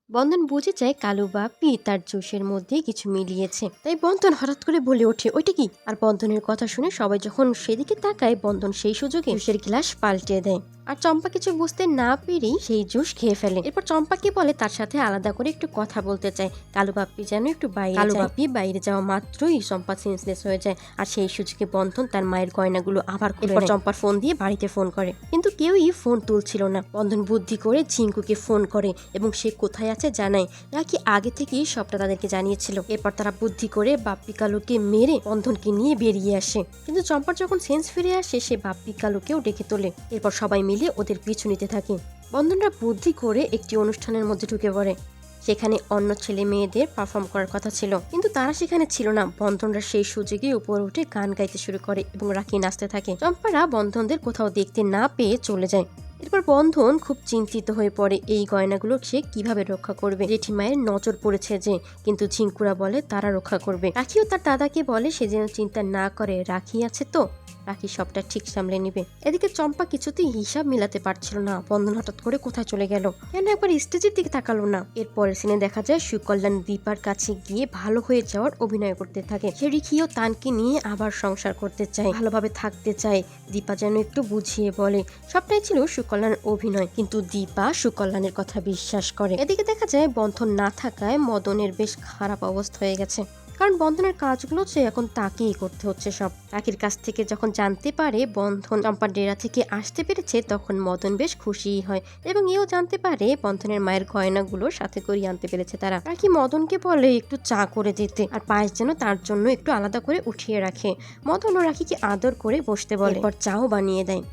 বন্ধন বুঝে যায় কালু বাপি তার জোশের মধ্যে কিছু মিলিয়েছে, তাই বন্ধন হঠাৎ করে বলে ওঠে, ওইটা কি? আর বন্ধনের কথা শুনে সবাই যখন সেদিকে তাকায়, বন্ধন সেই সুযোগে জুসের গ্লাস পাল্টে দেয়। আর চম্পা কিছু বুঝতে না পেরেই সেই জুস খেয়ে ফেলে। এরপর চম্পাকে বলে তার সাথে আলাদা করে একটু কথা বলতে চায়। কালু বাপ্পি যেন একটু বাইরে কালু বাপ্পি বাইরে যাওয়া মাত্রই চম্পা সেন্সলেস হয়ে যায়। আর সেই সুযোগে বন্ধন তার মায়ের গয়নাগুলো আবার খুলে নেয়। চম্পার ফোন দিয়ে বাড়িতে ফোন করে, কিন্তু কেউই ফোন তুলছিল না। বন্ধন বুদ্ধি করে ঝিঙ্কুকে ফোন করে এবং সে কোথায় আছে জানায়। রাখি আগে থেকেই সবটা তাদেরকে জানিয়েছিল। এরপর তারা বুদ্ধি করে বাপ্পি কালুকে মেরে বন্ধনকে নিয়ে বেরিয়ে আসে। কিন্তু চম্পার যখন সেন্স ফিরে আসে, সে বাপ্পি কালুকেও ডেকে তোলে। এরপর সবাই মিলে ওদের পিছু নিতে থাকে। বন্ধনরা বুদ্ধি করে একটি অনুষ্ঠানের মধ্যে ঢুকে পড়ে। সেখানে অন্য ছেলে মেয়েদের পারফর্ম করার কথা ছিল, কিন্তু তারা সেখানে ছিল না। বন্ধনরা সেই সুযোগে উপরে উঠে গান গাইতে শুরু করে এবং রাখি নাচতে থাকে। চম্পারা বন্ধনদের কোথাও দেখতে না পেয়ে চলে যায়। এরপর বন্ধন খুব চিন্তিত হয়ে পড়ে, এই গয়নাগুলো সে কিভাবে রক্ষা করবে। জেঠিমায়ের নজর পড়েছে যে, কিন্তু ঝিঙ্কুরা বলে তারা রক্ষা করবে। রাখিও তার দাদাকে বলে সে যেন চিন্তা না করে, রাখি আছে তো, রাখি সবটা ঠিক সামলে নিবে। এদিকে চম্পা কিছুতেই হিসাব মিলাতে পারছিল না, বন্ধন হঠাৎ করে কোথায় চলে গেল, কেন একবার স্টেজের দিকে তাকালো না। এরপরের সিনে দেখা যায় সুকল্যাণ দীপার কাছে গিয়ে ভালো হয়ে যাওয়ার অভিনয় করতে থাকে। সে রিখিও তানকে নিয়ে আবার সংসার করতে চায়, ভালোভাবে থাকতে চায়। দীপা যেন একটু বুঝিয়ে বলে। সবটাই ছিল সুকল্যাণের অভিনয়, কিন্তু দীপা সুকল্যাণের কথা বিশ্বাস করে। এদিকে দেখা যায় বন্ধন না থাকায় মদনের বেশ খারাপ অবস্থা হয়ে গেছে, কারণ বন্ধনের কাজগুলো সে এখন তাকেই করতে হচ্ছে সব। রাখির কাছ থেকে যখন জানতে পারে বন্ধন চম্পার ডেরা থেকে আসতে পেরেছে, তখন মদন বেশ খুশি হয় এবং এও জানতে পারে বন্ধনের মায়ের গয়নাগুলো সাথে করে আনতে পেরেছে তারা। রাখি মদনকে বলে একটু চা করে দিতে, আর পায়েস যেন তার জন্য একটু আলাদা করে উঠিয়ে রাখে। মদন ও রাখিকে আদর করে বসতে বলে, এরপর চাও বানিয়ে দেয়।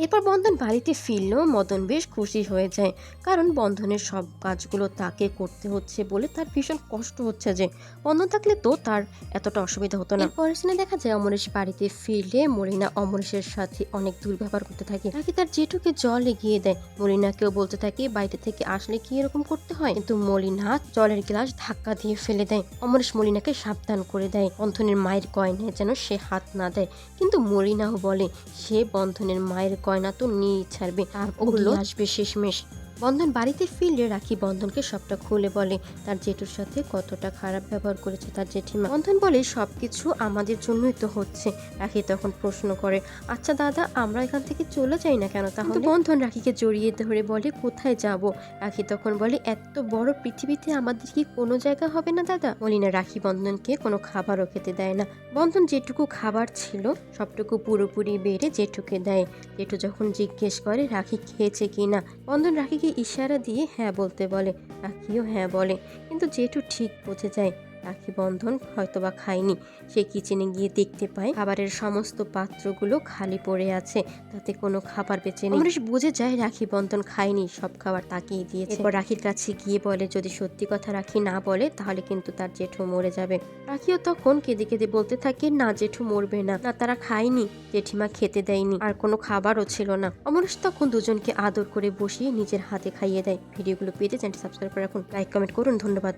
এরপর বন্ধন বাড়িতে ফিরলেও মদন বেশ খুশি হয়ে যায়, কারণ বন্ধনের সব কাজগুলো তাকে করতে হচ্ছে বলে তার ভীষণ কষ্ট হচ্ছে। যে বন্ধন থাকলে তো তার এতটা অসুবিধা হতো না। পরের সিনে দেখা যায় অমরেশ বাড়িতে ফিরলে মলিনা অমরেশের সাথে অনেক দুর্ব্যবহার করতে থাকে। নাকি তার জেঠুকে জল এগিয়ে দেয়। মলিনাকেও বলতে থাকে বাইরে থেকে আসলে কি এরকম করতে হয়, কিন্তু মলিনা জলের গ্লাস ধাক্কা দিয়ে ফেলে দেয়। অমরেশ মলিনাকে সাবধান করে দেয় বন্ধনের মায়ের গয়নায় যেন সে হাত না দেয়, কিন্তু মলিনাও বলে সে বন্ধনের মায়ের গয়না তো নিয়েই ছাড়বে, তারপর আসবে শেষমেশ। বন্ধন বাড়িতে ফিরলে রাখি বন্ধনকে সবটা খুলে বলে তার জেঠুর সাথে কতটা খারাপ ব্যবহার করেছে তার জেঠিমা। বন্ধন বলে সবকিছু আমাদের জন্যই তো হচ্ছে। রাখি তখন প্রশ্ন করে, আচ্ছা দাদা, আমরা এখান থেকে চলে যাই না কেন তাহলে? বন্ধন রাখিকে জড়িয়ে ধরে বলে, কোথায় যাব? রাখি তখন বলে, এত বড় পৃথিবীতে আমাদের কি কোনো জায়গা হবে না দাদা? মলিনা রাখি বন্ধনকে কোনো খাবারও খেতে দেয় না। বন্ধন যেটুকু খাবার ছিল সবটুকু পুরোপুরি বেড়ে জেঠুকে দেয়। জেঠু যখন জিজ্ঞেস করে রাখি খেয়েছে কিনা, বন্ধন রাখিকে ইশারা দিয়ে হ্যাঁ বলতে বলে। রাখিও হ্যাঁ বলে, কিন্তু জেঠু ঠিক বুঝে যায় রাখি বন্ধন হয়তোবা খায়নি। সে কিচেনে গিয়ে দেখতে পায় খাবারের সমস্ত পাত্রগুলো খালি পড়ে আছে, তাতে কোনো খাবার বেঁচে নেই। অমরেশ বুঝে যায় রাখি বন্ধন খায়নি, সব খাবার তাকিয়ে দিয়েছে। এরপর রাখির কাছে গিয়ে বলে যদি সত্যি কথা রাখি না বলে তাহলে কিন্তু তার জেঠু মরে যাবে। রাখিও তখন কেঁদে কেঁদে বলতে থাকে, না জেঠু মরবে না, না তারা খায়নি, জেঠিমা খেতে দেয়নি, আর কোনো খাবারও ছিল না। অমরেশ তখন দুজনকে আদর করে বসিয়ে নিজের হাতে খাইয়ে দেয়। ভিডিওগুলো পেতে চ্যানেলটি সাবস্ক্রাইব করে রাখুন, লাইক কমেন্ট করুন, ধন্যবাদ।